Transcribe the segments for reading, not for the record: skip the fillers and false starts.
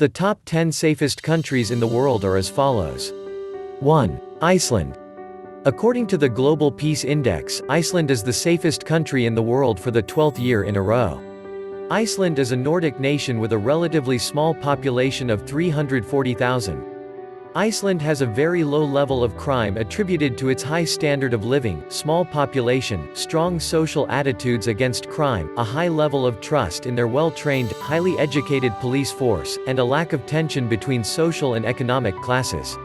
The top 10 safest countries in the world are as follows. 1. Iceland. According to the Global Peace Index, Iceland is the safest country in the world for the 12th year in a row. Iceland is a Nordic nation with a relatively small population of 340,000. Iceland has a very low level of crime attributed to its high standard of living, small population, strong social attitudes against crime, a high level of trust in their well-trained, highly educated police force, and a lack of tension between social and economic classes.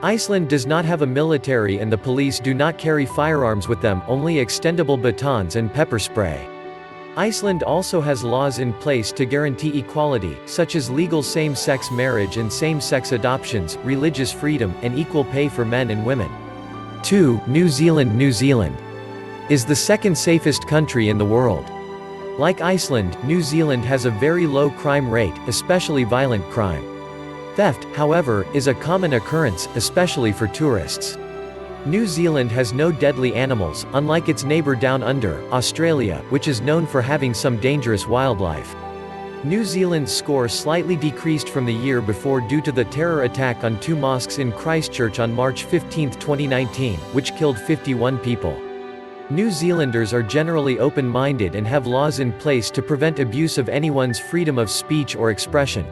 Iceland does not have a military and the police do not carry firearms with them, only extendable batons and pepper spray. Iceland also has laws in place to guarantee equality, such as legal same-sex marriage and same-sex adoptions, religious freedom, and equal pay for men and women. 2. New Zealand. New Zealand is the second safest country in the world. Like Iceland, New Zealand has a very low crime rate, especially violent crime. Theft, however, is a common occurrence, especially for tourists. New Zealand has no deadly animals, unlike its neighbour down under, Australia, which is known for having some dangerous wildlife. New Zealand's score slightly decreased from the year before due to the terror attack on 2 mosques in Christchurch on March 15, 2019, which killed 51 people. New Zealanders are generally open-minded and have laws in place to prevent abuse of anyone's freedom of speech or expression.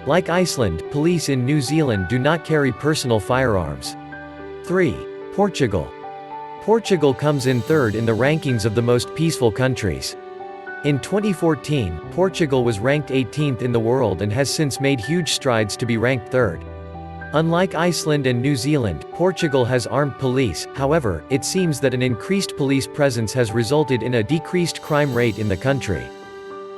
Like Iceland, police in New Zealand do not carry personal firearms. 3. Portugal. Portugal comes in third in the rankings of the most peaceful countries. In 2014, Portugal was ranked 18th in the world and has since made huge strides to be ranked third. Unlike Iceland and New Zealand, Portugal has armed police, however, it seems that an increased police presence has resulted in a decreased crime rate in the country.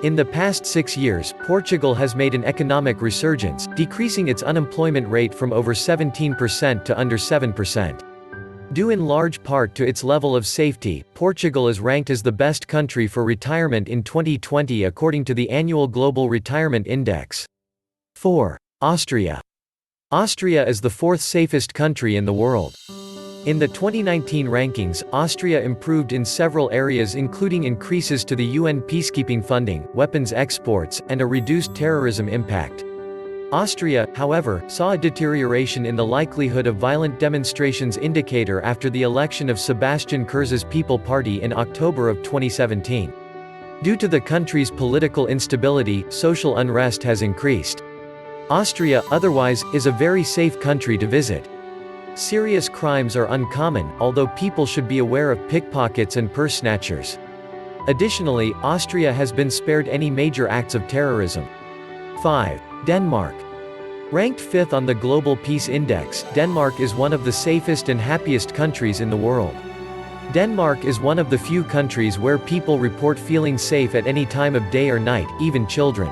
In the past 6 years, Portugal has made an economic resurgence, decreasing its unemployment rate from over 17% to under 7%. Due in large part to its level of safety, Portugal is ranked as the best country for retirement in 2020 according to the annual Global Retirement Index. 4. Austria. Austria is the 4th safest country in the world. In the 2019 rankings, Austria improved in several areas including increases to the UN peacekeeping funding, weapons exports, and a reduced terrorism impact. Austria, however, saw a deterioration in the likelihood of violent demonstrations indicator after the election of Sebastian Kurz's People Party in October of 2017. Due to the country's political instability, social unrest has increased. Austria, otherwise, is a very safe country to visit. Serious crimes are uncommon, although people should be aware of pickpockets and purse snatchers. Additionally, Austria has been spared any major acts of terrorism. 5. Denmark. Ranked 5th on the Global Peace Index, Denmark is one of the safest and happiest countries in the world. Denmark is one of the few countries where people report feeling safe at any time of day or night, even children.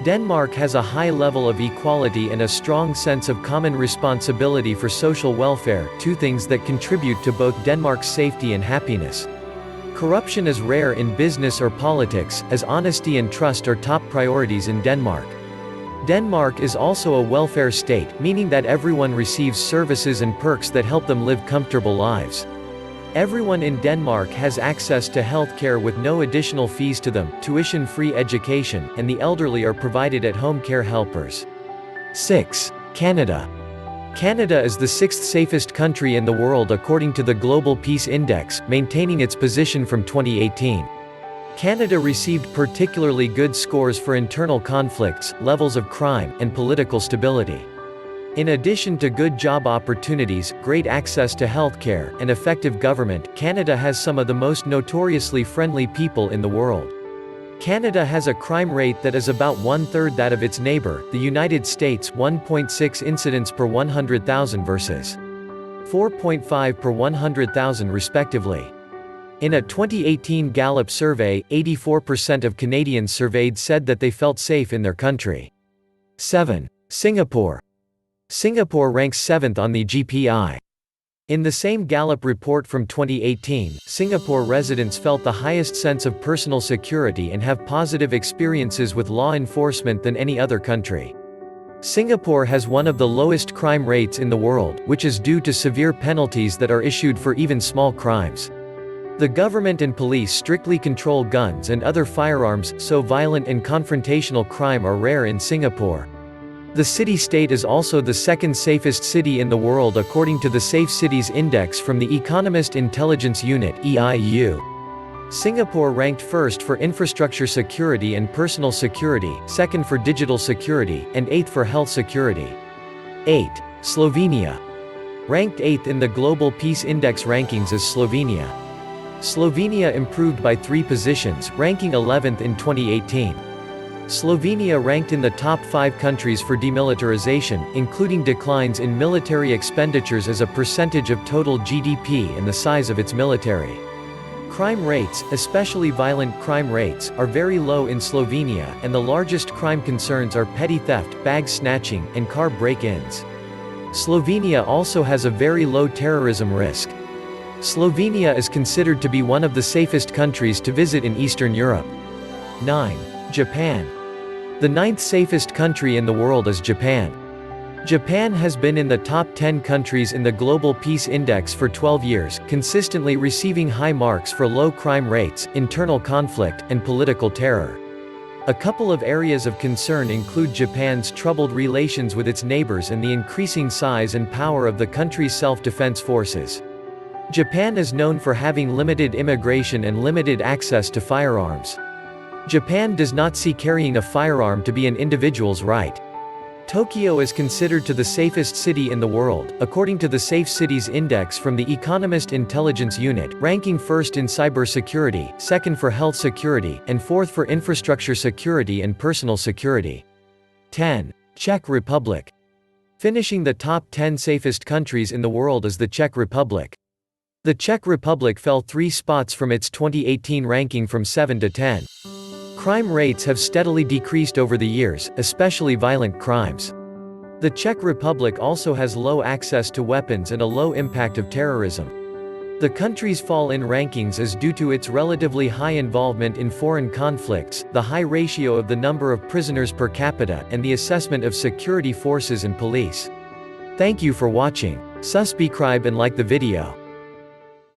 Denmark has a high level of equality and a strong sense of common responsibility for social welfare, 2 things that contribute to both Denmark's safety and happiness. Corruption is rare in business or politics, as honesty and trust are top priorities in Denmark. Denmark is also a welfare state, meaning that everyone receives services and perks that help them live comfortable lives. Everyone in Denmark has access to healthcare with no additional fees to them, tuition-free education, and the elderly are provided at-home care helpers. 6. Canada. Canada is the 6th safest country in the world according to the Global Peace Index, maintaining its position from 2018. Canada received particularly good scores for internal conflicts, levels of crime, and political stability. In addition to good job opportunities, great access to healthcare, and effective government, Canada has some of the most notoriously friendly people in the world. Canada has a crime rate that is about 1/3 that of its neighbor, the United States, 1.6 incidents per 100,000 versus 4.5 per 100,000 respectively. In a 2018 Gallup survey, 84% of Canadians surveyed said that they felt safe in their country. 7. Singapore. Singapore ranks 7th on the GPI. In the same Gallup report from 2018, Singapore residents felt the highest sense of personal security and have positive experiences with law enforcement than any other country. Singapore has one of the lowest crime rates in the world, which is due to severe penalties that are issued for even small crimes. The government and police strictly control guns and other firearms, so violent and confrontational crime are rare in Singapore. The city-state is also the second safest city in the world according to the Safe Cities Index from the Economist Intelligence Unit (EIU). Singapore ranked first for infrastructure security and personal security, second for digital security, and eighth for health security. 8. Slovenia. Ranked 8th in the Global Peace Index rankings is Slovenia. Slovenia improved by 3 positions, ranking 11th in 2018. Slovenia ranked in the top 5 countries for demilitarization, including declines in military expenditures as a percentage of total GDP and the size of its military. Crime rates, especially violent crime rates, are very low in Slovenia, and the largest crime concerns are petty theft, bag snatching, and car break-ins. Slovenia also has a very low terrorism risk. Slovenia is considered to be one of the safest countries to visit in Eastern Europe. 9. Japan. The 9th safest country in the world is Japan. Japan has been in the top 10 countries in the Global Peace Index for 12 years, consistently receiving high marks for low crime rates, internal conflict, and political terror. A couple of areas of concern include Japan's troubled relations with its neighbors and the increasing size and power of the country's self-defense forces. Japan is known for having limited immigration and limited access to firearms. Japan does not see carrying a firearm to be an individual's right. Tokyo is considered to the safest city in the world, according to the Safe Cities Index from the Economist Intelligence Unit, ranking first in cybersecurity, second for health security, and fourth for infrastructure security and personal security. 10. Czech Republic. Finishing the top 10 safest countries in the world is the Czech Republic. The Czech Republic fell 3 spots from its 2018 ranking from 7 to 10. Crime rates have steadily decreased over the years, especially violent crimes. The Czech Republic also has low access to weapons and a low impact of terrorism. The country's fall in rankings is due to its relatively high involvement in foreign conflicts, the high ratio of the number of prisoners per capita, and the assessment of security forces and police. Thank you for watching. Subscribe and like the video.